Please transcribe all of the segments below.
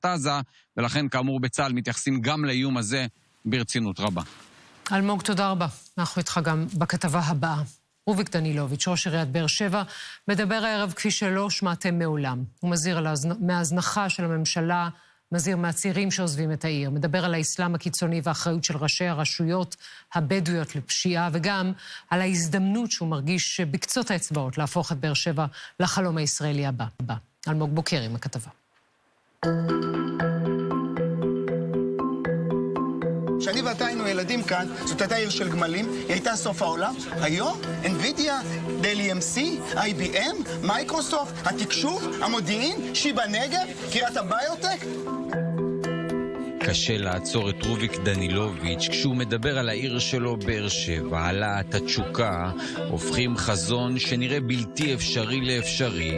עזה, ולכן כאמור בצה"ל מתייחסים גם לאיום הזה ברצינות רבה. אלמוג, תודה רבה. אנחנו איתך גם בכתבה הבאה. רוביק דנילוביץ', ראש עיריית באר שבע, מדבר הערב כפי שלא שמעתם מעולם. הוא מזהיר מההזנחה של הממשלה, מזהיר מהצעירים שעוזבים את העיר, מדבר על האסלאם הקיצוני והאחריות של ראשי הרשויות הבדואיות לפשיעה, וגם על ההזדמנות שהוא מרגיש בקצות האצבעות להפוך את באר שבע לחלום הישראלי הבא. אלמוג בוקר עם הכתבה. כשאני ואתה היינו ילדים כאן, זאת הייתה עיר של גמלים, היא הייתה סוף העולם. היום, NVIDIA, דל EMC, IBM, מייקרוסופט, התקשוב, המודיעין, שיבא נגב, קריית הביוטק. קשה לעצור את רוביק דנילוביץ' כשהוא מדבר על העיר שלו באר שבע, העלאת התשוקה, הופכים חזון שנראה בלתי אפשרי לאפשרי.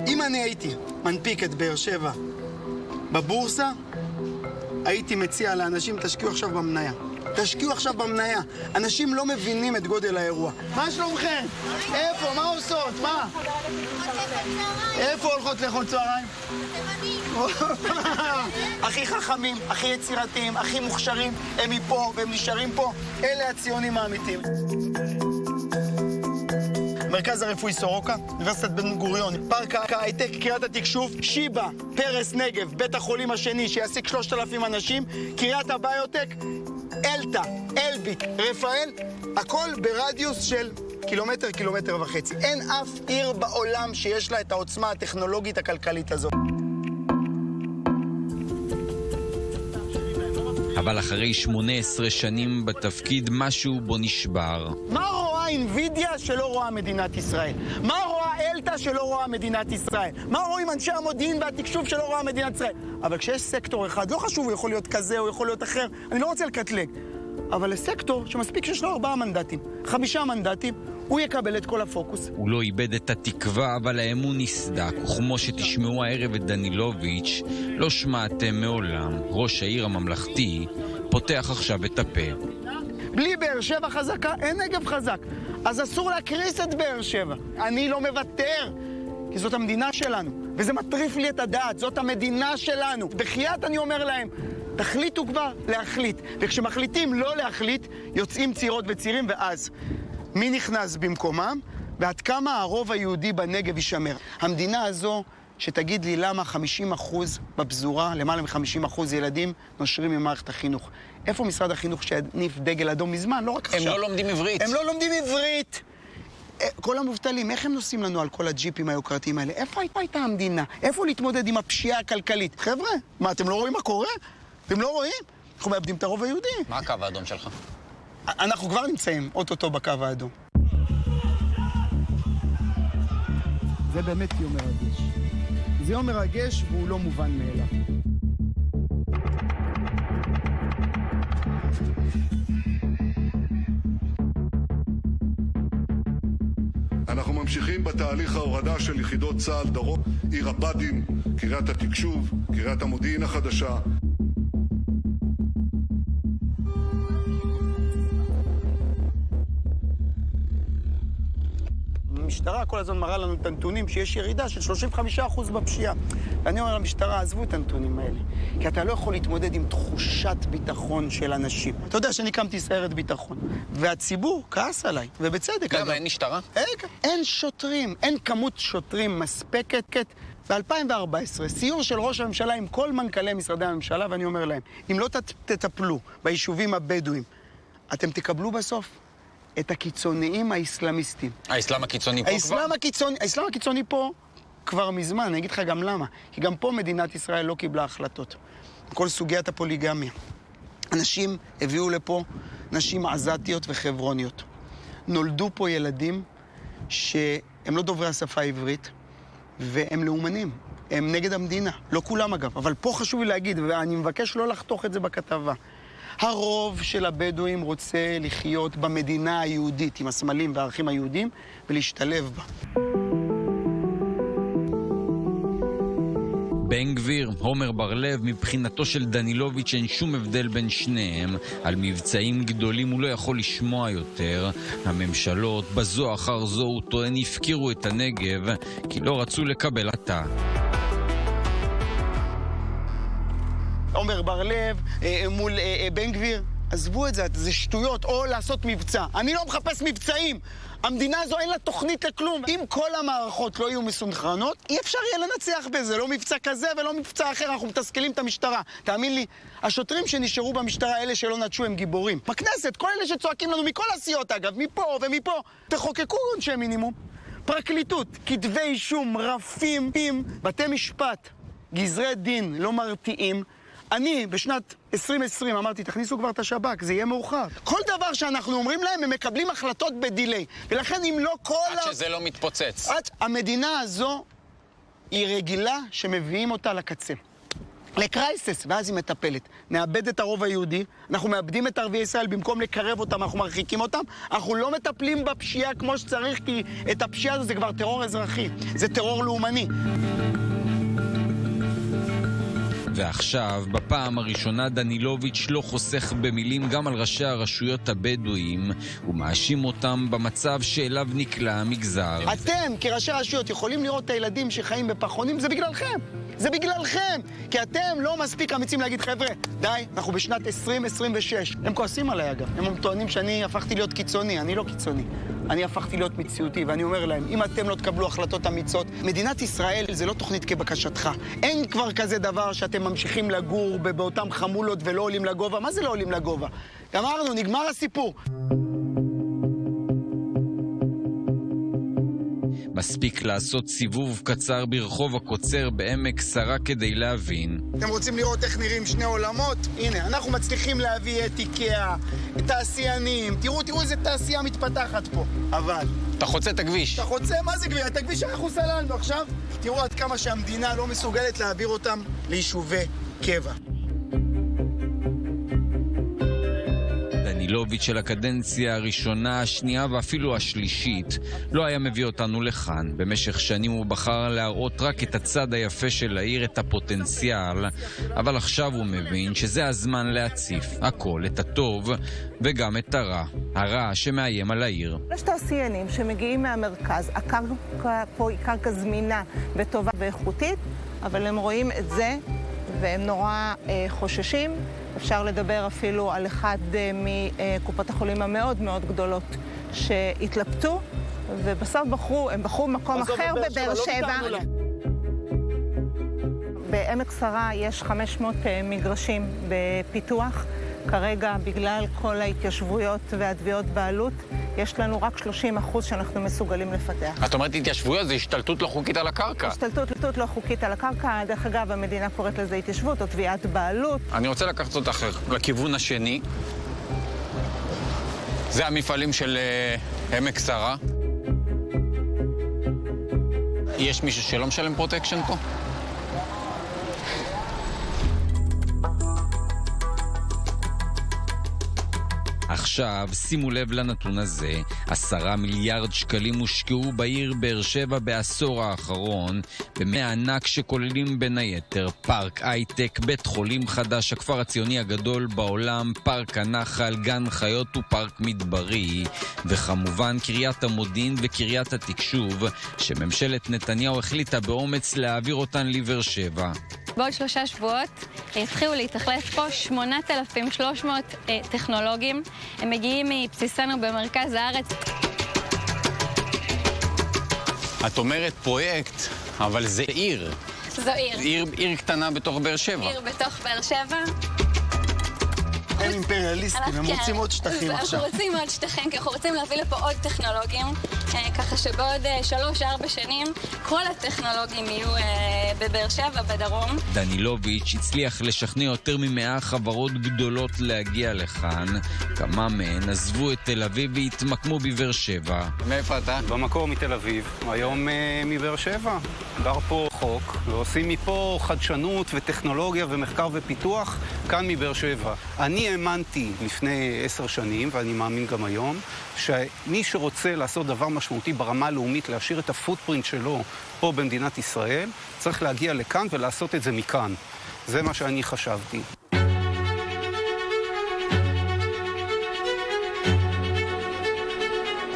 אם אני הייתי מנפיק את באר שבע בבורסה, הייתי מציע לאנשים, תשקיעו עכשיו במניה. תשקיעו עכשיו במניה. אנשים לא מבינים את גודל האירוע. מה שלומכם? איפה? מה עושות? מה? איפה הולכות לאכול צהריים? הכי חכמים, הכי יצירתיים, הכי מוכשרים, הם מפה והם נשארים פה. אלה הציונים האמיתיים. מרכז הרפואי סורוקה, אוניברסיטת בן גוריון, פארק ההייטק, קריית התקשוב, שיבא, פרס נגב, בית החולים השני שיעסיק 3,000 אנשים, קריית הביוטק, אלטה, אלביט, רפאל, הכל ברדיוס של קילומטר וחצי. אין אף עיר בעולם שיש לה את העוצמה הטכנולוגית הכלכלית הזו. אבל אחרי 18 שנים בתפקיד משהו בו נשבר. מה רואה NVIDIA שלא רואה מדינת ישראל? מה רואה אלטה שלא רואה מדינת ישראל? מה רואים אנשי המודיעין והתקשוב שלא רואה מדינת ישראל? אבל כשיש סקטור אחד, לא חשוב, הוא יכול להיות כזה, הוא יכול להיות אחר, אני לא רוצה לקטלג. אבל לסקטור שמספיק שיש לו 4 מנדטים, 5 מנדטים, הוא יקבל את כל הפוקוס. הוא לא איבד את התקווה, אבל האמון נסדק. וכמו שתשמעו הערב את דנילוביץ', לא שמעתם מעולם. ראש העיר הממלכתי פותח עכשיו את הפה. בלי באר שבע חזקה, אין נגב חזק. אז אסור להקריס את באר שבע. אני לא מוותר, כי זאת המדינה שלנו. וזה מטריף לי את הדעת, זאת המדינה שלנו. בחייאת אני אומר להם, תחליטו כבר להחליט. וכשמחליטים לא להחליט, יוצאים צעירות וצעירים, ואז מי נכנס במקומם, ועד כמה הרוב היהודי בנגב יישמר. המדינה הזו, שתגיד לי למה 50% בפזורה, למעלה מ-50% ילדים נושרים ממערכת החינוך. איפה משרד החינוך שהניף דגל אדום מזמן? לא רק עכשיו. הם לא לומדים עברית. הם לא לומדים עברית. כל המובטלים, איך הם נוסעים לנו על כל הג'יפים היוקרתיים האלה? איפה הייתה המדינה? איפה להתמודד עם הפשיעה הכלכלית? חבר'ה, מה, אתם לא רואים מה קורה? אתם לא רואים? אנחנו מאבדים את הרוב היהודי. מה הקו האדום שלך? אנחנו כבר נמצאים אוטוטו בקו האדום. זה באמת יום מרגש. זה יום מרגש והוא לא מובן מאליו. אנחנו ממשיכים בתהליך ההורדה של יחידות צה"ל דרום, עיר הבדים, קריית התקשוב, קריית המודיעין החדשה. המשטרה כל הזמן מראה לנו את הנתונים שיש ירידה של 35% בפשיעה. ואני אומר למשטרה, עזבו את הנתונים האלה. כי אתה לא יכול להתמודד עם תחושת ביטחון של אנשים. אתה יודע שאני קמתי סיירת ביטחון, והציבור כעס עליי, ובצדק. למה, אין משטרה? אין שוטרים, אין כמות שוטרים מספקת. ב-2014, סיור של ראש הממשלה עם כל מנכ"לי משרדי הממשלה, ואני אומר להם, אם לא תטפלו ביישובים הבדואים, אתם תקבלו בסוף את הקיצוניים האסלאמיסטים. האסלאם הקיצוני פה כבר? האסלאם הקיצוני פה כבר מזמן, אני אגיד לך גם למה. כי גם פה מדינת ישראל לא קיבלה החלטות. כל סוגיית הפוליגמיה. אנשים הביאו לפה נשים עזתיות וחברוניות. נולדו פה ילדים שהם לא דוברי השפה העברית, והם לאומנים. הם נגד המדינה. לא כולם אגב. אבל פה חשוב לי להגיד, ואני מבקש לא לחתוך את זה בכתבה. הרוב של הבדואים רוצה לחיות במדינה היהודית, עם הסמלים והערכים היהודים, ולהשתלב בה. בן גביר, עומר בר-לב, מבחינתו של דנילוביץ' אין שום הבדל בין שניהם. על מבצעים גדולים הוא לא יכול לשמוע יותר. הממשלות, בזו אחר זו, הוא טוען, הפקירו את הנגב, כי לא רצו לקבל עתה. עומר בר-לב, מול בן גביר. עזבו את זה, זה שטויות, או לעשות מבצע. אני לא מחפש מבצעים. המדינה הזו אין לה תוכנית לכלום. אם כל המערכות לא יהיו מסונכרנות, אי אפשר יהיה לנצח בזה. לא מבצע כזה ולא מבצע אחר, אנחנו מתסכלים את המשטרה. תאמין לי, השוטרים שנשארו במשטרה, אלה שלא נטשו, הם גיבורים. בכנסת, כל אלה שצועקים לנו מכל הסיעות, אגב, מפה ומפה, תחוקקו עונשי מינימום. פרקליטות, כתבי אישום, רפים, בתי משפט, גזרי דין לא מרתיעים. אני בשנת 2020 אמרתי, תכניסו כבר את השב"כ, זה יהיה מאוחר. כל דבר שאנחנו אומרים להם, הם מקבלים החלטות בדילי. ולכן אם לא כל... עד שזה לא מתפוצץ. המדינה הזו היא רגילה שמביאים אותה לקצה. לקרייסס, ואז היא מטפלת. נאבד את הרוב היהודי, אנחנו מאבדים את ערביי ישראל, במקום לקרב אותם, אנחנו מרחיקים אותם. אנחנו לא מטפלים בפשיעה כמו שצריך, כי את הפשיעה הזו זה כבר טרור אזרחי. זה טרור לאומני. ועכשיו, בפעם הראשונה דנילוביץ' לא חוסך במילים גם על ראשי הרשויות הבדואים, ומאשים אותם במצב שאליו נקלע המגזר. אתם, כראשי רשויות, יכולים לראות את הילדים שחיים בפחונים, זה בגללכם. זה בגללכם. כי אתם לא מספיק אמיצים להגיד, חבר'ה, די, אנחנו בשנת 2026. הם כועסים עליי, אגב. הם טוענים שאני הפכתי להיות קיצוני. אני לא קיצוני. אני הפכתי להיות מציאותי, ואני אומר להם, אם אתם לא תקבלו החלטות אמיצות, מדינת ישראל זה לא תוכנית כבקשתך. אין כבר כזה דבר שאתם ממשיכים לגור באותם חמולות ולא עולים לגובה. מה זה לא עולים לגובה? אמרנו, נגמר הסיפור. מספיק לעשות סיבוב קצר ברחוב הקוצר בעמק שרה כדי להבין. אתם רוצים לראות איך נראים שני עולמות? הנה, אנחנו מצליחים להביא את איקאה, את תעשיינים. תראו איזה תעשייה מתפתחת פה. אבל... אתה חוצה את הכביש. אתה חוצה? מה זה כביש? את הכביש שאנחנו סללנו עכשיו. תראו עד כמה שהמדינה לא מסוגלת להעביר אותם ליישובי קבע. דנילוביץ' של הקדנציה הראשונה, השנייה ואפילו השלישית לא היה מביא אותנו לכאן. במשך שנים הוא בחר להראות רק את הצד היפה של העיר, את הפוטנציאל, אבל עכשיו הוא מבין שזה הזמן להציף הכל, את הטוב וגם את הרע, הרע שמאיים על העיר. יש תעשיינים שמגיעים מהמרכז, הקרקע פה היא קרקע זמינה וטובה ואיכותית, אבל הם רואים את זה והם נורא חוששים. אפשר לדבר אפילו על אחד מקופות החולים המאוד מאוד גדולות שהתלבטו, ובסוף הם בחרו מקום אחר בבאר שבע. בעמק שרה יש 500 מגרשים בפיתוח. כרגע, בגלל כל ההתיישבויות והתביעות בעלות, יש לנו רק 30% שאנחנו מסוגלים לפתח. את אומרת התיישבויות, זה השתלטות לא חוקית על הקרקע. השתלטות לא חוקית על הקרקע. דרך אגב, המדינה קוראת לזה התיישבות או תביעת בעלות. אני רוצה לקחת אותך לכיוון השני. זה המפעלים של עמק שרה. יש מישהו שלא משלם פרוטקשן פה? עכשיו, שימו לב לנתון הזה, 10 מיליארד שקלים הושקעו בעיר באר שבע בעשור האחרון, במאה ענק שכוללים בין היתר פארק הייטק, בית חולים חדש, הכפר הציוני הגדול בעולם, פארק הנחל, גן חיות ופארק מדברי, וכמובן קריית המודיעין וקריית התקשוב, שממשלת נתניהו החליטה באומץ להעביר אותן לבאר שבע. בעוד 3 שבועות התחילו להתאכלס פה 8,300 טכנולוגים. הם מגיעים מבסיסנו במרכז הארץ. את אומרת פרויקט, אבל זה עיר. זו עיר. עיר קטנה בתוך באר שבע. עיר בתוך באר שבע. הם אימפריאליסטים, הם רוצים עוד שטחים עכשיו. אנחנו רוצים עוד שטחים, כי אנחנו רוצים להביא לפה עוד טכנולוגים, ככה שבעוד 3-4 שנים כל הטכנולוגים יהיו בבאר שבע, בדרום. דנילוביץ' הצליח לשכנע יותר מ100 חברות גדולות להגיע לכאן. כמה מהן עזבו את תל אביב והתמקמו בבאר שבע. מאיפה אתה? במקור מתל אביב, היום מבאר שבע. גר פה חוק, ועושים מפה חדשנות וטכנולוגיה ומחקר ופיתוח כאן מבאר שבע. אני האמנתי לפני 10 שנים, ואני מאמין גם היום, שמי שרוצה לעשות דבר משמעותי ברמה הלאומית, להשאיר את הפוטפרינט שלו פה במדינת ישראל, צריך להגיע לכאן ולעשות את זה מכאן. זה מה שאני חשבתי.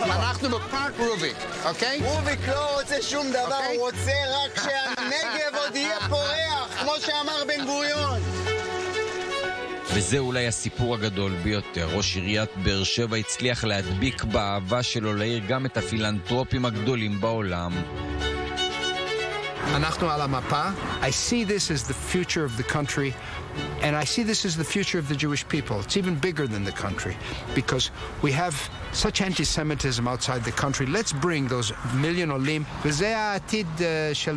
אנחנו בפארק רוביק, אוקיי? רוביק לא רוצה שום דבר, הוא רוצה רק שהנגב עוד יהיה פורח, כמו שאמר בן גוריון. וזה אולי הסיפור הגדול ביותר. ראש עיריית באר שבע הצליח להדביק באהבה שלו לעיר גם את הפילנטרופים הגדולים בעולם. אנחנו על המפה. I see this as the future of the country, and I see this as the future of the Jewish people. It's even bigger than the country, because we have such anti-Semitism outside the country. Let's bring those million עולים, וזה העתיד של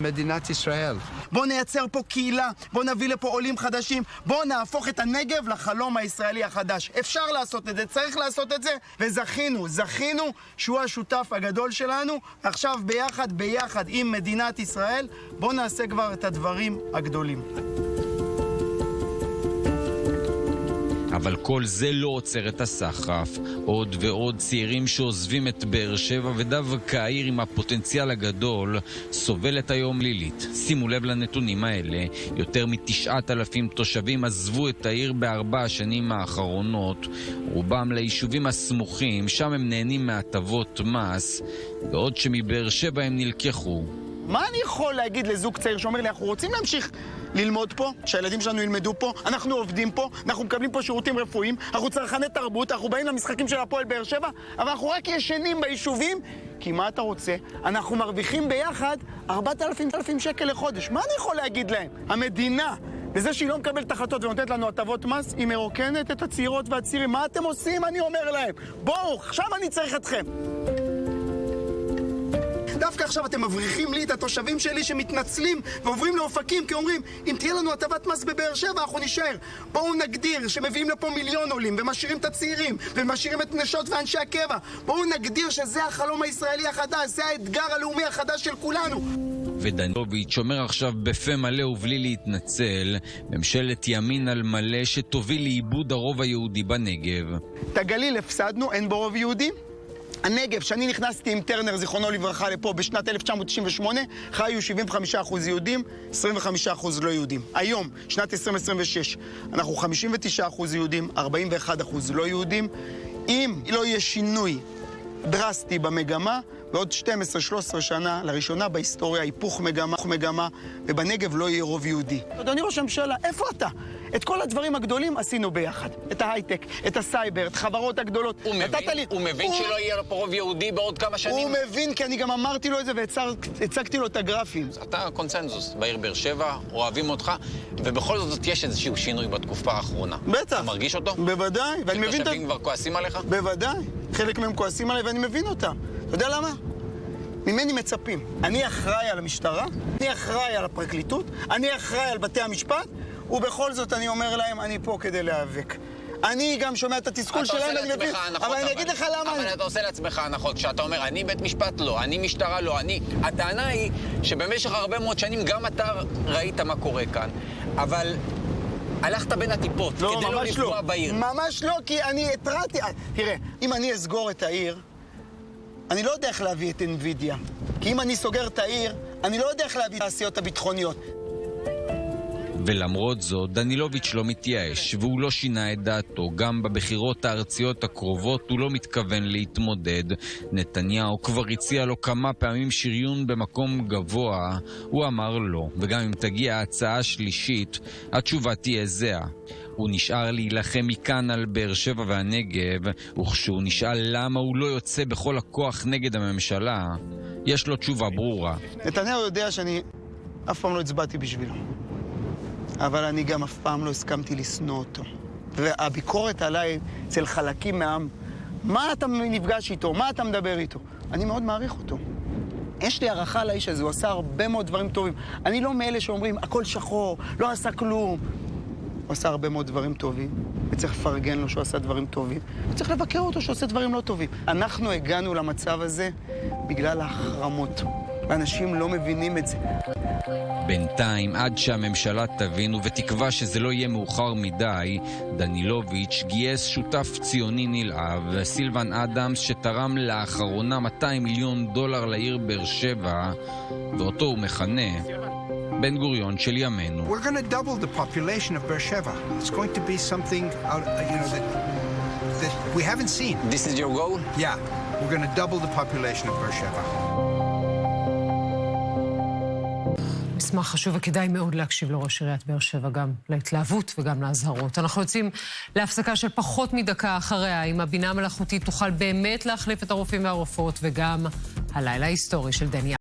מדינת ישראל. בוא נייצר פה קהילה, בוא נביא לפה עולים חדשים, בוא נהפוך את הנגב לחלום הישראלי החדש. אפשר לעשות את זה, צריך לעשות את זה, וזכינו שהוא השותף הגדול שלנו. עכשיו ביחד עם מדינת ישראל, בוא נעשה כבר את הדברים הגדולים. אבל כל זה לא עוצר את הסחף. עוד ועוד צעירים שעוזבים את באר שבע, ודווקא העיר עם הפוטנציאל הגדול סובלת היום לילית. שימו לב לנתונים האלה, יותר מ9,000 תושבים עזבו את העיר ב4 השנים האחרונות, רובם ליישובים הסמוכים, שם הם נהנים מהטבות מס, בעוד שמבאר שבע הם נלקחו. מה אני יכול להגיד לזוג צעיר שאומר לי, אנחנו רוצים להמשיך ללמוד פה, שהילדים שלנו ילמדו פה, אנחנו עובדים פה, אנחנו מקבלים פה שירותים רפואיים, אנחנו צרכני תרבות, אנחנו באים למשחקים של הפועל באר שבע, אבל אנחנו רק ישנים ביישובים, כי מה אתה רוצה? אנחנו מרוויחים ביחד 4,000 שקל לחודש. מה אני יכול להגיד להם? המדינה, בזה שהיא לא מקבלת החלטות ונותנת לנו הטבות מס, היא מרוקנת את הצעירות והצעירים. מה אתם עושים? אני אומר להם, בואו, עכשיו אני צריך אתכם. דווקא עכשיו אתם מבריחים לי את התושבים שלי שמתנצלים ועוברים לאופקים, כי אומרים, אם תהיה לנו הטבת מס בבאר שבע, אנחנו נשאר. בואו נגדיר שמביאים לפה מיליון עולים ומשאירים את הצעירים ומשאירים את נשות ואנשי הקבע. בואו נגדיר שזה החלום הישראלי החדש, זה האתגר הלאומי החדש של כולנו. ודנילוביץ' אומר עכשיו בפה מלא ובלי להתנצל, ממשלת ימין על מלא שתוביל לאיבוד הרוב היהודי בנגב. את הגליל הפסדנו, אין בו רוב יהודי. הנגב, שאני נכנסתי עם טרנר, זיכרונו לברכה, לפה בשנת 1998, חיו 75% יהודים, 25% לא יהודים. היום, שנת 2026, אנחנו 59% יהודים, 41% לא יהודים. אם לא יהיה שינוי דרסטי במגמה, בעוד 12-13 שנה, לראשונה בהיסטוריה, היפוך מגמה, ובנגב לא יהיה רוב יהודי. אדוני ראש הממשלה, איפה אתה? את כל הדברים הגדולים עשינו ביחד. את ההייטק, את הסייבר, את חברות הגדולות. הוא מבין שלא יהיה לו פה רוב יהודי בעוד כמה שנים? הוא מבין, כי אני גם אמרתי לו את זה והצגתי לו את הגרפים. אתה קונצנזוס בעיר באר שבע, אוהבים אותך, ובכל זאת יש איזשהו שינוי בתקופה האחרונה. בטח. אתה מרגיש אותו? בוודאי. שתושבים כבר כועסים עליך? בוודאי. חלק מהם כועסים עליי ואני מבין אותם. אתה יודע למה? ממני מצפים. אני אחראי על המשטרה, אני אחראי על הפרקליטות, אני אחראי על בתי המשפט, ובכל זאת אני אומר להם, אני פה כדי להיאבק. אני גם שומע את התסכול שלהם, ואני מבין, אבל אני אגיד לך למה... אבל אתה עושה לעצמך הנחות, כשאתה אומר, אני בית משפט לא, אני משטרה לא, הטענה היא שבמשך הרבה מאוד שנים גם אתה ראית מה קורה כאן, אבל הלכת בין הטיפות כדי לא לפגוע בעיר. ממש לא, כי אני התרעתי... תראה, אם אני אסגור את העיר, אני לא יודע איך להביא את NVIDIA. כי אם אני סוגר את העיר, אני לא יודע איך להביא את העשיות הביטחוניות. ולמרות זאת, דנילוביץ' לא מתייאש, והוא לא שינה את דעתו. גם בבחירות הארציות הקרובות הוא לא מתכוון להתמודד. נתניהו כבר הציע לו כמה פעמים שריון במקום גבוה. הוא אמר לא, וגם אם תגיע ההצעה השלישית, התשובה תהיה זהה. הוא נשאר להילחם מכאן על באר שבע והנגב, וכשהוא נשאל למה הוא לא יוצא בכל הכוח נגד הממשלה, יש לו תשובה ברורה. נתניהו יודע שאני אף פעם לא הצבעתי בשבילו. אבל אני גם אף פעם לא הסכמתי לשנוא אותו. והביקורת עליי אצל חלקים מהעם, מה אתה נפגש איתו? מה אתה מדבר איתו? אני מאוד מעריך אותו. יש לי הערכה על האיש הזה, הוא עשה הרבה מאוד דברים טובים. אני לא מאלה שאומרים, הכל שחור, לא עשה כלום. הוא עשה הרבה מאוד דברים טובים, וצריך לפרגן לו שהוא עשה דברים טובים, וצריך לבקר אותו שהוא עושה דברים לא טובים. אנחנו הגענו למצב הזה בגלל ההחרמות, ואנשים לא מבינים את זה. בינתיים, עד שהממשלה תבין ובתקווה שזה לא יהיה מאוחר מדי, דנילוביץ' גייס שותף ציוני נלהב, סילבן אדמס, שתרם לאחרונה $200 מיליון לעיר באר שבע, ואותו הוא מכנה בן גוריון של ימינו. We're going to double the population of Beer Sheva. It's going to be something that we haven't seen. This is your goal? Yeah, we're going to double the population of Beer Sheva. מסמך חשוב וכדאי מאוד להקשיב לראש עיריית באר שבע, גם להתלהבות וגם להזהרות. אנחנו יוצאים להפסקה של פחות מדקה אחריה, אם הבינה המלאכותית תוכל באמת להחליף את הרופאים והרופאות, וגם הלילה ההיסטורי של דני